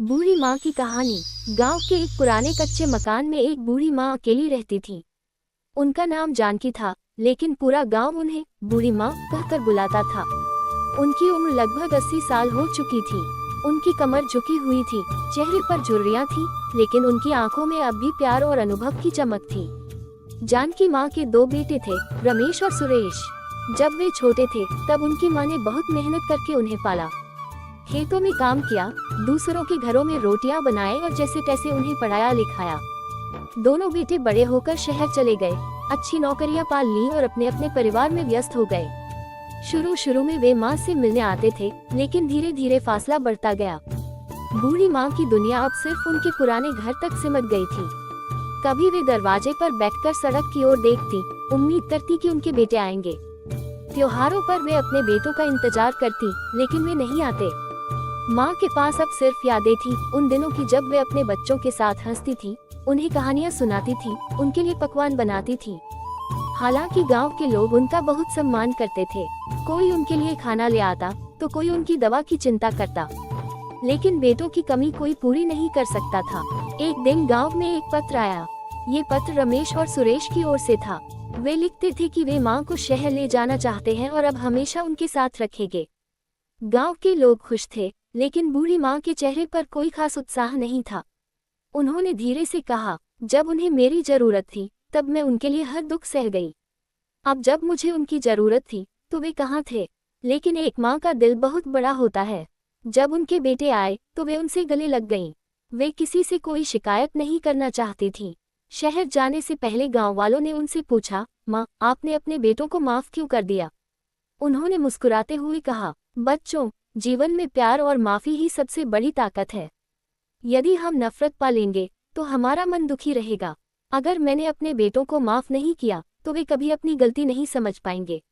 बूढ़ी माँ की कहानी। गांव के एक पुराने कच्चे मकान में एक बूढ़ी माँ अकेली रहती थी। उनका नाम जानकी था, लेकिन पूरा गांव उन्हें बूढ़ी माँ कहकर बुलाता था। उनकी उम्र लगभग 80 साल हो चुकी थी। उनकी कमर झुकी हुई थी, चेहरे पर झुर्रियां थी, लेकिन उनकी आंखों में अब भी प्यार और अनुभव की चमक थी। जानकी माँ के दो बेटे थे, रमेश और सुरेश। जब वे छोटे थे तब उनकी माँ ने बहुत मेहनत करके उन्हें पाला। खेतों में काम किया, दूसरों के घरों में रोटियां बनाए और जैसे तैसे उन्हें पढ़ाया लिखाया। दोनों बेटे बड़े होकर शहर चले गए, अच्छी नौकरियां पाल ली और अपने अपने परिवार में व्यस्त हो गए। शुरू शुरू में वे माँ से मिलने आते थे, लेकिन धीरे धीरे फासला बढ़ता गया। बूढ़ी माँ की दुनिया अब सिर्फ उनके पुराने घर तक सिमट गई थी। कभी वे दरवाजे पर बैठकर सड़क की ओर देखती, उम्मीद करती कि उनके बेटे आएंगे। त्योहारों पर वे अपने बेटों का इंतजार करती, लेकिन वे नहीं आते। माँ के पास अब सिर्फ यादें थी, उन दिनों की जब वे अपने बच्चों के साथ हंसती थी, उन्हें कहानियाँ सुनाती थी, उनके लिए पकवान बनाती थी। हालांकि गांव के लोग उनका बहुत सम्मान करते थे। कोई उनके लिए खाना ले आता, तो कोई उनकी दवा की चिंता करता। लेकिन बेटों की कमी कोई पूरी नहीं कर सकता था। एक दिन गांव में एक पत्र आया। ये पत्र रमेश और सुरेश की ओर से था। वे लिखते थे कि वे माँ को शहर ले जाना चाहते हैं और अब हमेशा उनके साथ रखेंगे। गांव के लोग खुश थे, लेकिन बूढ़ी माँ के चेहरे पर कोई खास उत्साह नहीं था। उन्होंने धीरे से कहा, जब उन्हें मेरी जरूरत थी तब मैं उनके लिए हर दुख सह गई। अब जब मुझे उनकी जरूरत थी तो वे कहाँ थे। लेकिन एक माँ का दिल बहुत बड़ा होता है। जब उनके बेटे आए तो वे उनसे गले लग गईं। वे किसी से कोई शिकायत नहीं करना चाहती थी। शहर जाने से पहले गांव वालों ने उनसे पूछा, माँ, आपने अपने बेटों को माफ क्यों कर दिया? उन्होंने मुस्कुराते हुए कहा, बच्चों, जीवन में प्यार और माफी ही सबसे बड़ी ताकत है। यदि हम नफरत पालेंगे तो हमारा मन दुखी रहेगा। अगर मैंने अपने बेटों को माफ नहीं किया तो वे कभी अपनी गलती नहीं समझ पाएंगे।